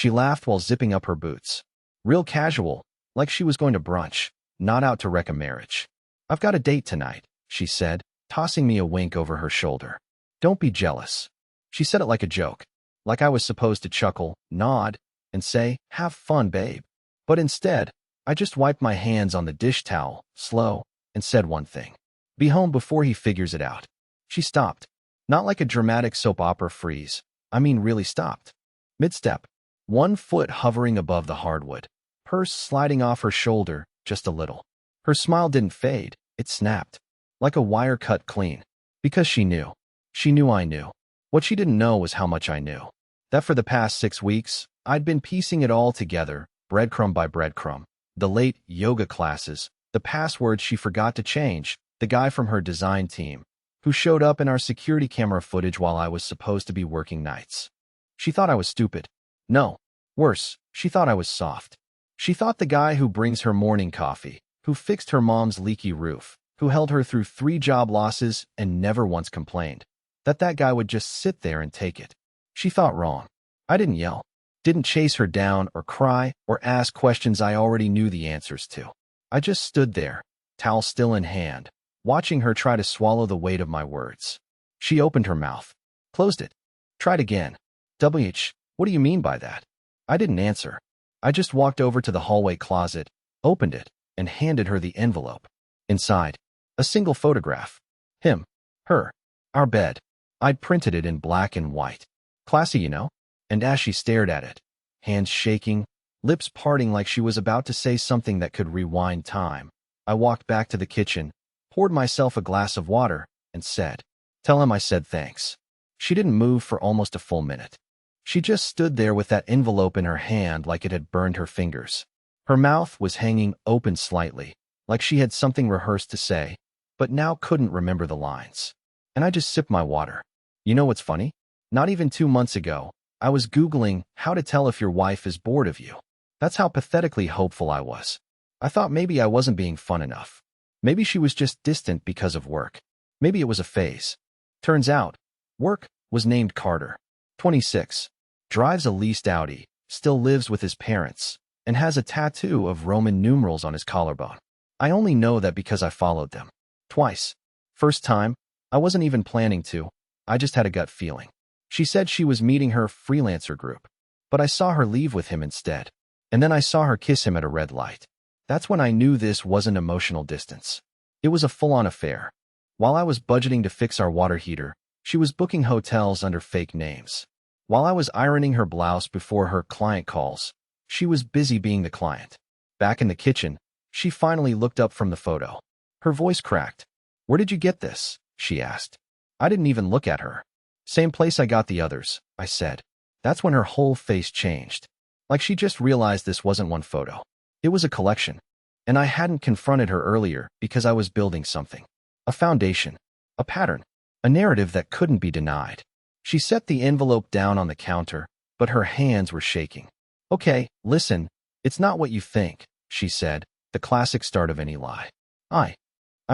She laughed while zipping up her boots. Real casual, like she was going to brunch, not out to wreck a marriage. I've got a date tonight, she said, tossing me a wink over her shoulder. Don't be jealous. She said it like a joke, like I was supposed to chuckle, nod, and say, have fun, babe. But instead, I just wiped my hands on the dish towel, slow, and said one thing. Be home before he figures it out. She stopped. Not like a dramatic soap opera freeze. I mean really stopped. Mid-step. One foot hovering above the hardwood. Purse sliding off her shoulder, just a little. Her smile didn't fade. It snapped. Like a wire cut clean. Because she knew. She knew I knew. What she didn't know was how much I knew. That for the past 6 weeks, I'd been piecing it all together, breadcrumb by breadcrumb. The late yoga classes, the passwords she forgot to change, the guy from her design team, who showed up in our security camera footage while I was supposed to be working nights. She thought I was stupid. No. Worse, she thought I was soft. She thought the guy who brings her morning coffee, who fixed her mom's leaky roof, who held her through 3 job losses and never once complained, that guy would just sit there and take it. She thought wrong. I didn't yell, didn't chase her down or cry or ask questions I already knew the answers to. I just stood there, towel still in hand, watching her try to swallow the weight of my words. She opened her mouth, closed it, tried again. What do you mean by that? I didn't answer. I just walked over to the hallway closet, opened it, and handed her the envelope. Inside, a single photograph. Him, her, our bed. I'd printed it in black and white. Classy, you know? And as she stared at it, hands shaking, lips parting like she was about to say something that could rewind time, I walked back to the kitchen, poured myself a glass of water, and said, "Tell him I said thanks." She didn't move for almost a full minute. She just stood there with that envelope in her hand like it had burned her fingers. Her mouth was hanging open slightly, like she had something rehearsed to say, but now couldn't remember the lines. And I just sipped my water. You know what's funny? Not even 2 months ago, I was Googling how to tell if your wife is bored of you. That's how pathetically hopeful I was. I thought maybe I wasn't being fun enough. Maybe she was just distant because of work. Maybe it was a phase. Turns out, work was named Carter. 26. Drives a leased Audi, still lives with his parents, and has a tattoo of Roman numerals on his collarbone. I only know that because I followed them. Twice. First time, I wasn't even planning to. I just had a gut feeling. She said she was meeting her freelancer group, but I saw her leave with him instead. And then I saw her kiss him at a red light. That's when I knew this wasn't emotional distance. It was a full-on affair. While I was budgeting to fix our water heater, she was booking hotels under fake names. While I was ironing her blouse before her client calls, she was busy being the client. Back in the kitchen, she finally looked up from the photo. Her voice cracked. "Where did you get this?" she asked. I didn't even look at her. "Same place I got the others," I said. That's when her whole face changed. Like she just realized this wasn't one photo. It was a collection. And I hadn't confronted her earlier because I was building something. A foundation. A pattern. A narrative that couldn't be denied. She set the envelope down on the counter, but her hands were shaking. "Okay, listen, it's not what you think," she said, the classic start of any lie. I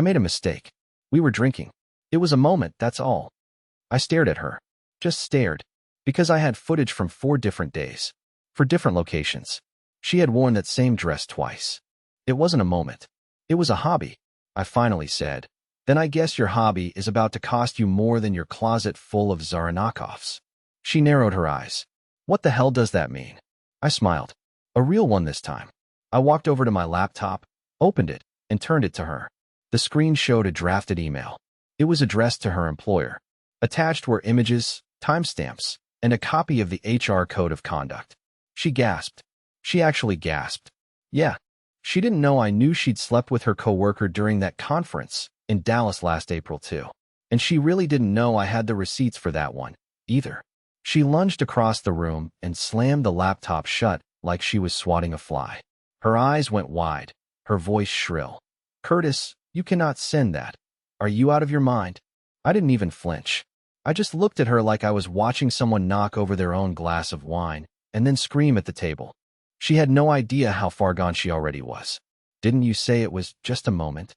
made a mistake. We were drinking. It was a moment, that's all. I stared at her. Just stared. Because I had footage from 4 different days. For different locations. She had worn that same dress twice. It wasn't a moment. It was a hobby, I finally said. "Then I guess your hobby is about to cost you more than your closet full of Zara knockoffs." She narrowed her eyes. "What the hell does that mean?" I smiled. A real one this time. I walked over to my laptop, opened it, and turned it to her. The screen showed a drafted email. It was addressed to her employer. Attached were images, timestamps, and a copy of the HR Code of Conduct. She gasped. She actually gasped. Yeah. She didn't know I knew she'd slept with her coworker during that conference in Dallas last April too. And she really didn't know I had the receipts for that one, either. She lunged across the room and slammed the laptop shut like she was swatting a fly. Her eyes went wide, her voice shrill. "Curtis, you cannot send that. Are you out of your mind?" I didn't even flinch. I just looked at her like I was watching someone knock over their own glass of wine and then scream at the table. She had no idea how far gone she already was. "Didn't you say it was just a moment?"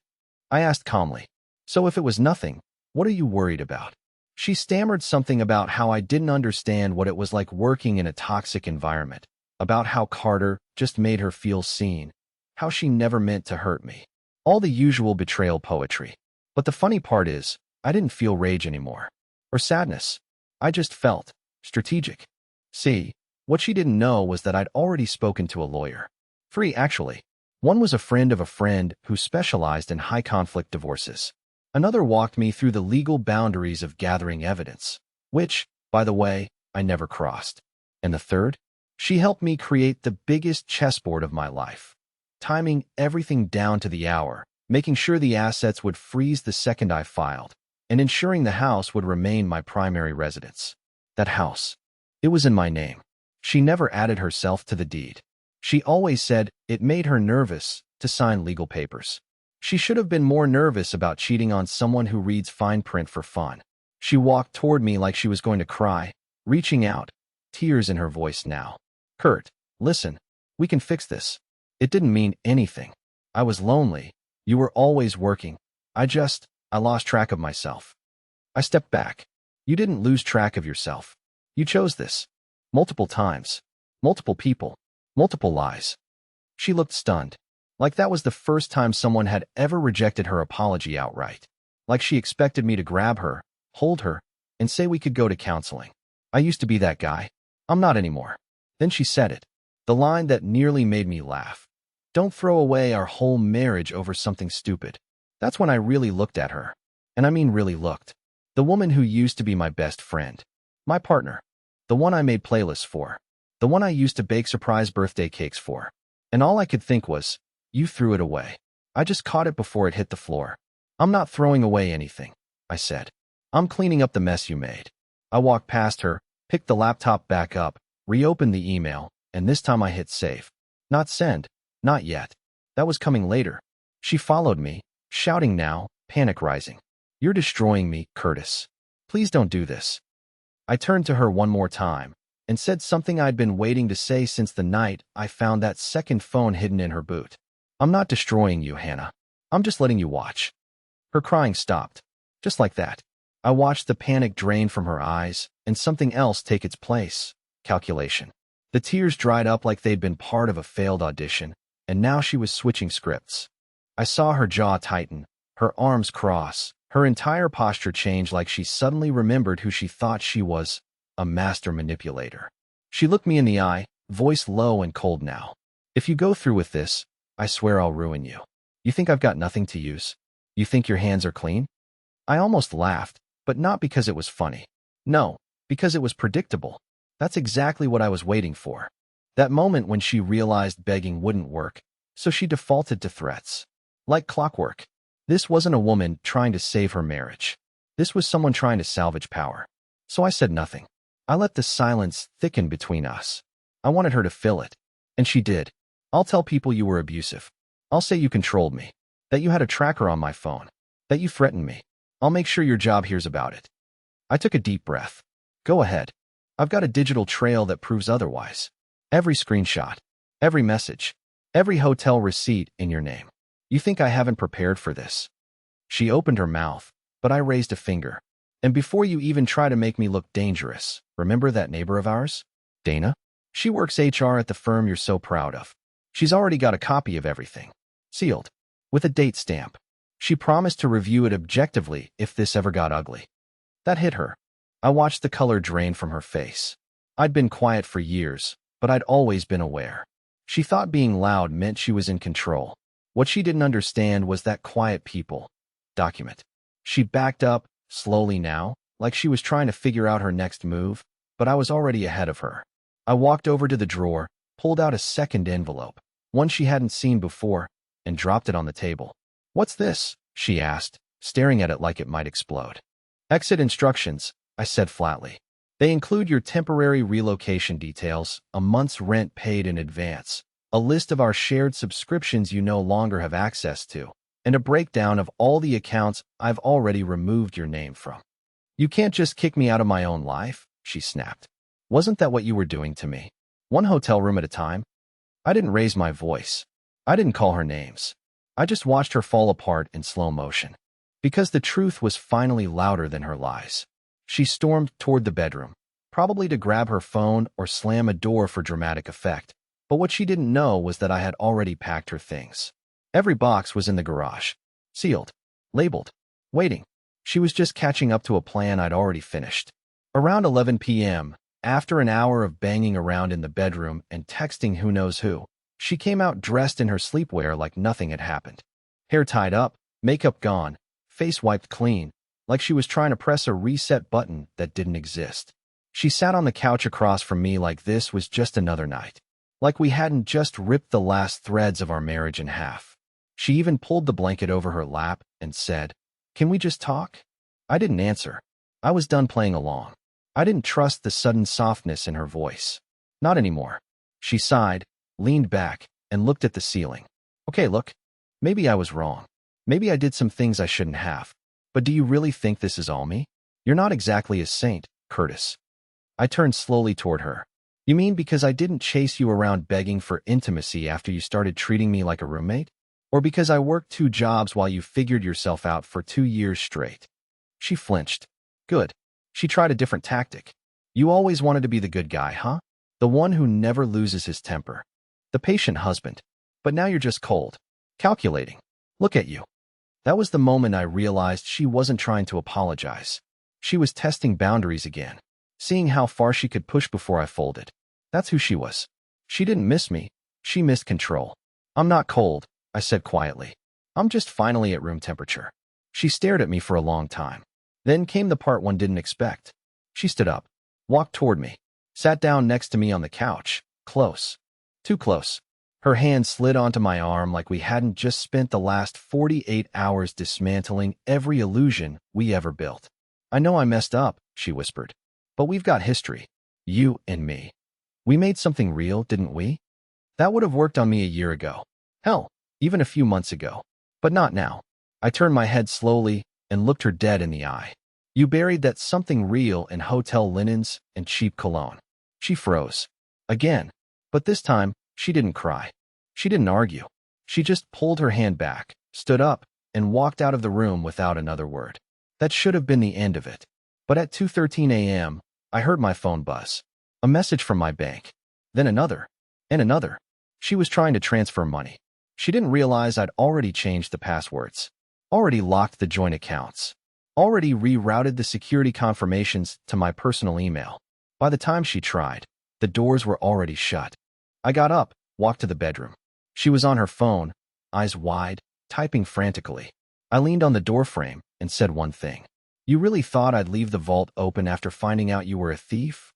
I asked calmly. "So if it was nothing, what are you worried about?" She stammered something about how I didn't understand what it was like working in a toxic environment, about how Carter just made her feel seen, how she never meant to hurt me. All the usual betrayal poetry. But the funny part is, I didn't feel rage anymore. Or sadness. I just felt strategic. See, what she didn't know was that I'd already spoken to a lawyer. 3, actually. One was a friend of a friend who specialized in high-conflict divorces. Another walked me through the legal boundaries of gathering evidence, which, by the way, I never crossed. And the third? She helped me create the biggest chessboard of my life, timing everything down to the hour, making sure the assets would freeze the second I filed, and ensuring the house would remain my primary residence. That house. It was in my name. She never added herself to the deed. She always said it made her nervous to sign legal papers. She should have been more nervous about cheating on someone who reads fine print for fun. She walked toward me like she was going to cry, reaching out, tears in her voice now. Kurt, listen, we can fix this. It didn't mean anything. I was lonely. You were always working. I lost track of myself. I stepped back. You didn't lose track of yourself. You chose this. Multiple times. Multiple people. Multiple lies. She looked stunned. Like that was the first time someone had ever rejected her apology outright. Like she expected me to grab her, hold her, and say we could go to counseling. I used to be that guy. I'm not anymore. Then she said it. The line that nearly made me laugh. Don't throw away our whole marriage over something stupid. That's when I really looked at her. And I mean really looked. The woman who used to be my best friend. My partner. The one I made playlists for. The one I used to bake surprise birthday cakes for. And all I could think was, you threw it away. I just caught it before it hit the floor. I'm not throwing away anything, I said. I'm cleaning up the mess you made. I walked past her, picked the laptop back up, reopened the email, and this time I hit save. Not send. Not yet. That was coming later. She followed me, shouting now, panic rising. You're destroying me, Curtis. Please don't do this. I turned to her one more time and said something I'd been waiting to say since the night I found that second phone hidden in her boot. I'm not destroying you, Hannah. I'm just letting you watch. Her crying stopped. Just like that. I watched the panic drain from her eyes and something else take its place. Calculation. The tears dried up like they'd been part of a failed audition, and now she was switching scripts. I saw her jaw tighten, her arms cross, her entire posture change like she suddenly remembered who she thought she was, a master manipulator. She looked me in the eye, voice low and cold now. If you go through with this, I swear I'll ruin you. You think I've got nothing to use? You think your hands are clean? I almost laughed, but not because it was funny. No, because it was predictable. That's exactly what I was waiting for. That moment when she realized begging wouldn't work, so she defaulted to threats. Like clockwork. This wasn't a woman trying to save her marriage. This was someone trying to salvage power. So I said nothing. I let the silence thicken between us. I wanted her to fill it. And she did. I'll tell people you were abusive. I'll say you controlled me. That you had a tracker on my phone. That you threatened me. I'll make sure your job hears about it. I took a deep breath. Go ahead. I've got a digital trail that proves otherwise. Every screenshot. Every message. Every hotel receipt in your name. You think I haven't prepared for this? She opened her mouth, but I raised a finger. And before you even try to make me look dangerous, remember that neighbor of ours? Dana? She works HR at the firm you're so proud of. She's already got a copy of everything. Sealed. With a date stamp. She promised to review it objectively if this ever got ugly. That hit her. I watched the color drain from her face. I'd been quiet for years, but I'd always been aware. She thought being loud meant she was in control. What she didn't understand was that quiet people document. She backed up, slowly now, like she was trying to figure out her next move, but I was already ahead of her. I walked over to the drawer, pulled out a second envelope, one she hadn't seen before, and dropped it on the table. What's this? She asked, staring at it like it might explode. Exit instructions, I said flatly. They include your temporary relocation details, a month's rent paid in advance, a list of our shared subscriptions you no longer have access to, and a breakdown of all the accounts I've already removed your name from. You can't just kick me out of my own life, she snapped. Wasn't that what you were doing to me? One hotel room at a time? I didn't raise my voice. I didn't call her names. I just watched her fall apart in slow motion. Because the truth was finally louder than her lies. She stormed toward the bedroom, probably to grab her phone or slam a door for dramatic effect. But what she didn't know was that I had already packed her things. Every box was in the garage, sealed, labeled, waiting. She was just catching up to a plan I'd already finished. Around 11 p.m., after an hour of banging around in the bedroom and texting who knows who, she came out dressed in her sleepwear like nothing had happened. Hair tied up, makeup gone, face wiped clean, like she was trying to press a reset button that didn't exist. She sat on the couch across from me like this was just another night. Like we hadn't just ripped the last threads of our marriage in half. She even pulled the blanket over her lap and said, "Can we just talk?" I didn't answer. I was done playing along. I didn't trust the sudden softness in her voice. Not anymore. She sighed, leaned back, and looked at the ceiling. "Okay, look. Maybe I was wrong. Maybe I did some things I shouldn't have. But do you really think this is all me? You're not exactly a saint, Curtis." I turned slowly toward her. "You mean because I didn't chase you around begging for intimacy after you started treating me like a roommate? Or because I worked 2 jobs while you figured yourself out for 2 years straight?" She flinched. "Good." She tried a different tactic. "You always wanted to be the good guy, huh? The one who never loses his temper. The patient husband. But now you're just cold. Calculating. Look at you." That was the moment I realized she wasn't trying to apologize. She was testing boundaries again, seeing how far she could push before I folded. That's who she was. She didn't miss me. She missed control. "I'm not cold," I said quietly. "I'm just finally at room temperature." She stared at me for a long time. Then came the part one didn't expect. She stood up, walked toward me, sat down next to me on the couch, close. Too close. Her hand slid onto my arm like we hadn't just spent the last 48 hours dismantling every illusion we ever built. "I know I messed up," she whispered. "But we've got history. You and me. We made something real, didn't we? That would have worked on me a year ago. Hell, even a few months ago. But not now." I turned my head slowly and looked her dead in the eye. "You buried that something real in hotel linens and cheap cologne." She froze. Again. But this time, she didn't cry. She didn't argue. She just pulled her hand back, stood up, and walked out of the room without another word. That should have been the end of it. But at 2:13 a.m., I heard my phone buzz. A message from my bank. Then another. And another. She was trying to transfer money. She didn't realize I'd already changed the passwords. Already locked the joint accounts. Already rerouted the security confirmations to my personal email. By the time she tried, the doors were already shut. I got up, walked to the bedroom. She was on her phone, eyes wide, typing frantically. I leaned on the doorframe and said one thing. "You really thought I'd leave the vault open after finding out you were a thief?"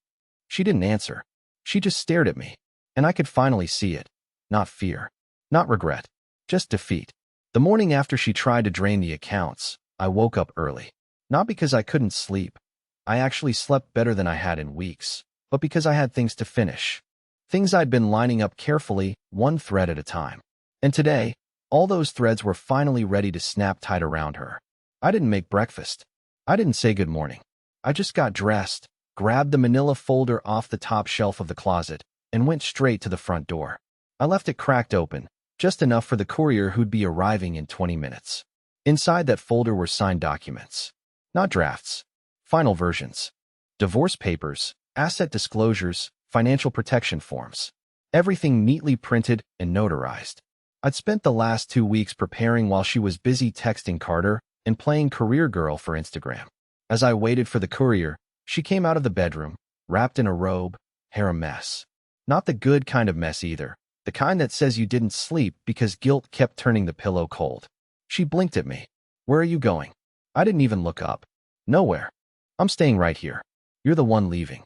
She didn't answer. She just stared at me, and I could finally see it. Not fear. Not regret. Just defeat. The morning after she tried to drain the accounts, I woke up early. Not because I couldn't sleep. I actually slept better than I had in weeks, but because I had things to finish. Things I'd been lining up carefully, one thread at a time. And today, all those threads were finally ready to snap tight around her. I didn't make breakfast. I didn't say good morning. I just got dressed, grabbed the manila folder off the top shelf of the closet, and went straight to the front door. I left it cracked open, just enough for the courier who'd be arriving in 20 minutes. Inside that folder were signed documents. Not drafts. Final versions. Divorce papers, asset disclosures, financial protection forms. Everything neatly printed and notarized. I'd spent the last 2 weeks preparing while she was busy texting Carter and playing career girl for Instagram. As I waited for the courier, she came out of the bedroom, wrapped in a robe, hair a mess. Not the good kind of mess either. The kind that says you didn't sleep because guilt kept turning the pillow cold. She blinked at me. "Where are you going?" I didn't even look up. "Nowhere. I'm staying right here. You're the one leaving."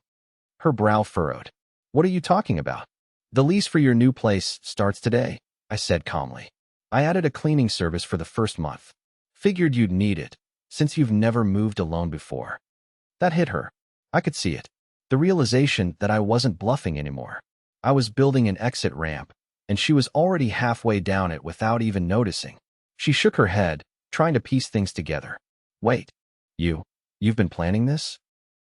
Her brow furrowed. "What are you talking about?" "The lease for your new place starts today," I said calmly. "I added a cleaning service for the first month. Figured you'd need it, since you've never moved alone before." That hit her. I could see it. The realization that I wasn't bluffing anymore. I was building an exit ramp, and she was already halfway down it without even noticing. She shook her head, trying to piece things together. "Wait. You've been planning this?"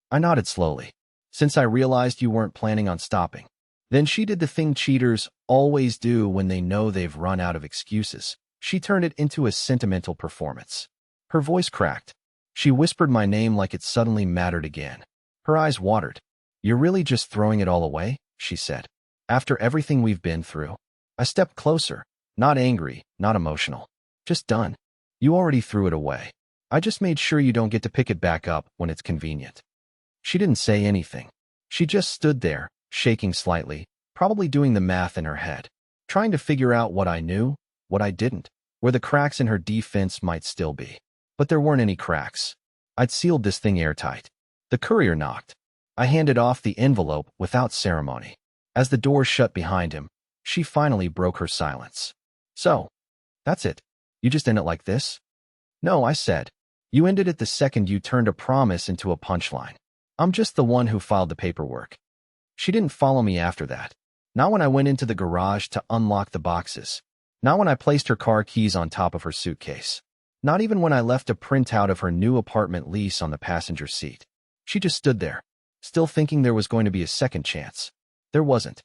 I nodded slowly. "Since I realized you weren't planning on stopping." Then she did the thing cheaters always do when they know they've run out of excuses. She turned it into a sentimental performance. Her voice cracked. She whispered my name like it suddenly mattered again. Her eyes watered. "You're really just throwing it all away?" she said. After everything we've been through, I stepped closer, not angry, not emotional. Just done. You already threw it away. I just made sure you don't get to pick it back up when it's convenient. She didn't say anything. She just stood there, shaking slightly, probably doing the math in her head, trying to figure out what I knew, what I didn't, where the cracks in her defense might still be. But there weren't any cracks. I'd sealed this thing airtight. The courier knocked. I handed off the envelope without ceremony. As the door shut behind him, she finally broke her silence. So, that's it. You just end it like this? No, I said. You ended it the second you turned a promise into a punchline. I'm just the one who filed the paperwork. She didn't follow me after that. Not when I went into the garage to unlock the boxes. Not when I placed her car keys on top of her suitcase. Not even when I left a printout of her new apartment lease on the passenger seat. She just stood there, still thinking there was going to be a second chance. There wasn't.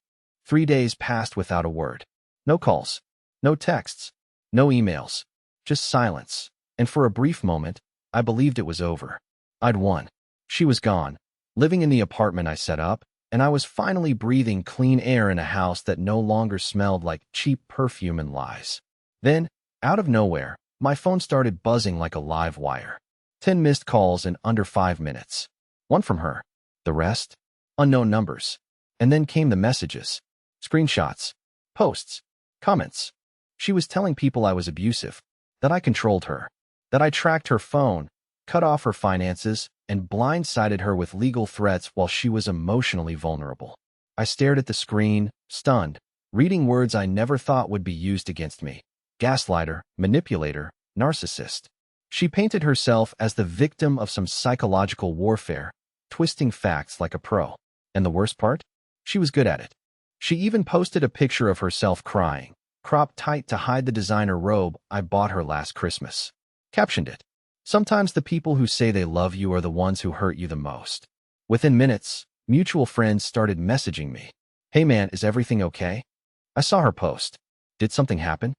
3 days passed without a word. No calls. No texts. No emails. Just silence. And for a brief moment, I believed it was over. I'd won. She was gone, living in the apartment I set up, and I was finally breathing clean air in a house that no longer smelled like cheap perfume and lies. Then, out of nowhere, my phone started buzzing like a live wire. 10 missed calls in under 5 minutes. One from her. The rest? Unknown numbers. And then came the messages. Screenshots. Posts. Comments. She was telling people I was abusive, that I controlled her, that I tracked her phone, cut off her finances, and blindsided her with legal threats while she was emotionally vulnerable. I stared at the screen, stunned, reading words I never thought would be used against me. Gaslighter, manipulator, narcissist. She painted herself as the victim of some psychological warfare, twisting facts like a pro. And the worst part? She was good at it. She even posted a picture of herself crying, cropped tight to hide the designer robe I bought her last Christmas. Captioned it. Sometimes the people who say they love you are the ones who hurt you the most. Within minutes, mutual friends started messaging me. Hey man, is everything okay? I saw her post. Did something happen?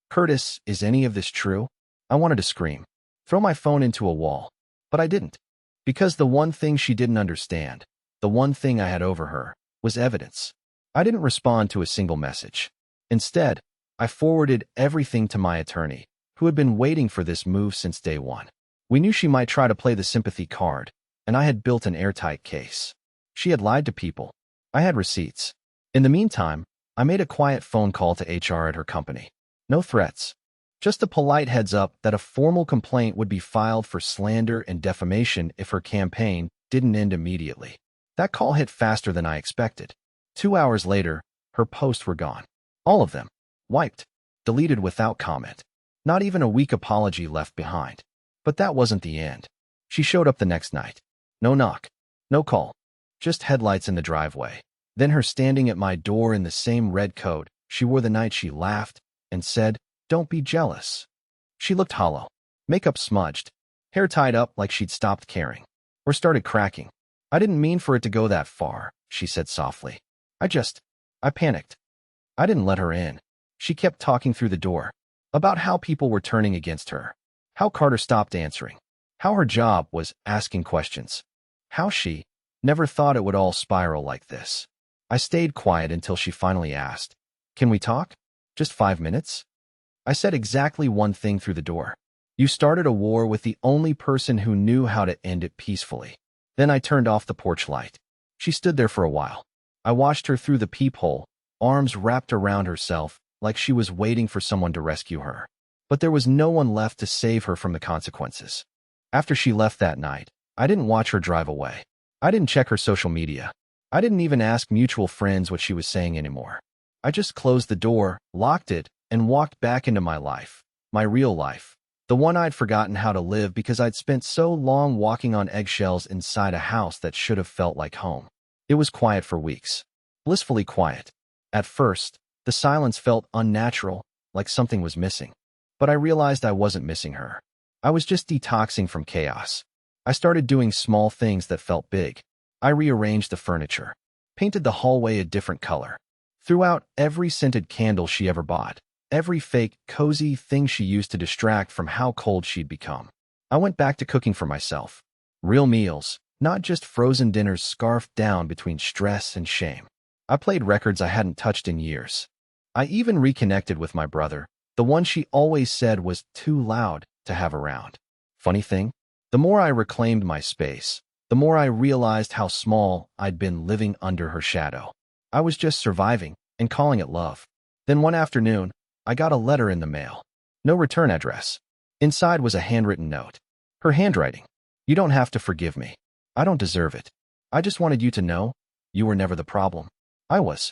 Curtis, is any of this true? I wanted to scream, throw my phone into a wall, but I didn't. Because the one thing she didn't understand, the one thing I had over her, was evidence. I didn't respond to a single message. Instead, I forwarded everything to my attorney, who had been waiting for this move since day one. We knew she might try to play the sympathy card, and I had built an airtight case. She had lied to people. I had receipts. In the meantime, I made a quiet phone call to HR at her company. No threats. Just a polite heads up that a formal complaint would be filed for slander and defamation if her campaign didn't end immediately. That call hit faster than I expected. 2 hours later, her posts were gone. All of them. Wiped. Deleted without comment. Not even a weak apology left behind. But that wasn't the end. She showed up the next night. No knock. No call. Just headlights in the driveway. Then her standing at my door in the same red coat she wore the night she laughed and said, "Don't be jealous." She looked hollow. Makeup smudged. Hair tied up like she'd stopped caring. Or started cracking. "I didn't mean for it to go that far," she said softly. I panicked. I didn't let her in. She kept talking through the door. About how people were turning against her. How Carter stopped answering. How her job was asking questions. How she never thought it would all spiral like this. I stayed quiet until she finally asked, "Can we talk? Just 5 minutes?" I said exactly one thing through the door. "You started a war with the only person who knew how to end it peacefully." Then I turned off the porch light. She stood there for a while. I watched her through the peephole, arms wrapped around herself, like she was waiting for someone to rescue her. But there was no one left to save her from the consequences. After she left that night, I didn't watch her drive away. I didn't check her social media. I didn't even ask mutual friends what she was saying anymore. I just closed the door, locked it, and walked back into my life. My real life. The one I'd forgotten how to live because I'd spent so long walking on eggshells inside a house that should have felt like home. It was quiet for weeks. Blissfully quiet. At first, the silence felt unnatural, like something was missing. But I realized I wasn't missing her. I was just detoxing from chaos. I started doing small things that felt big. I rearranged the furniture, painted the hallway a different color, threw out every scented candle she ever bought, every fake, cozy thing she used to distract from how cold she'd become. I went back to cooking for myself. Real meals, not just frozen dinners scarfed down between stress and shame. I played records I hadn't touched in years. I even reconnected with my brother, the one she always said was too loud to have around. Funny thing, the more I reclaimed my space, the more I realized how small I'd been living under her shadow. I was just surviving and calling it love. Then one afternoon, I got a letter in the mail. No return address. Inside was a handwritten note. Her handwriting. You don't have to forgive me. I don't deserve it. I just wanted you to know you were never the problem. I was.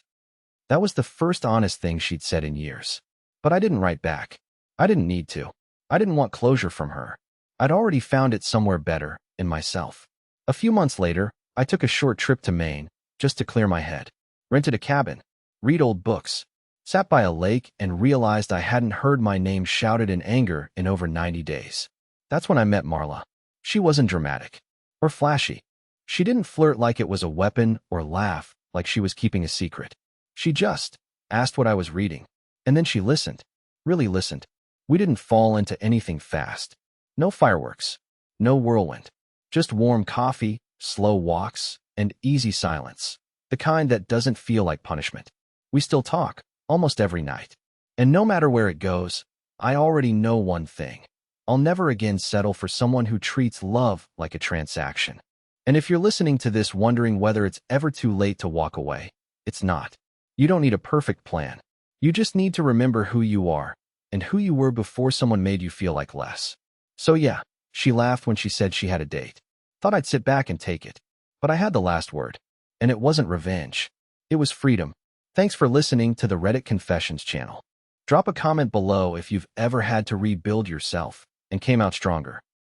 That was the first honest thing she'd said in years. But I didn't write back. I didn't need to. I didn't want closure from her. I'd already found it somewhere better, in myself. A few months later, I took a short trip to Maine, just to clear my head. Rented a cabin, read old books, sat by a lake and realized I hadn't heard my name shouted in anger in over 90 days. That's when I met Marla. She wasn't dramatic or flashy. She didn't flirt like it was a weapon or laugh like she was keeping a secret. She just asked what I was reading, and then she listened, really listened. We didn't fall into anything fast. No fireworks, no whirlwind, just warm coffee, slow walks, and easy silence, the kind that doesn't feel like punishment. We still talk, almost every night. And no matter where it goes, I already know one thing. I'll never again settle for someone who treats love like a transaction. And if you're listening to this wondering whether it's ever too late to walk away, it's not. You don't need a perfect plan. You just need to remember who you are and who you were before someone made you feel like less. So yeah, she laughed when she said she had a date. Thought I'd sit back and take it. But I had the last word. And it wasn't revenge. It was freedom. Thanks for listening to the Reddit Confessions channel. Drop a comment below if you've ever had to rebuild yourself and came out stronger.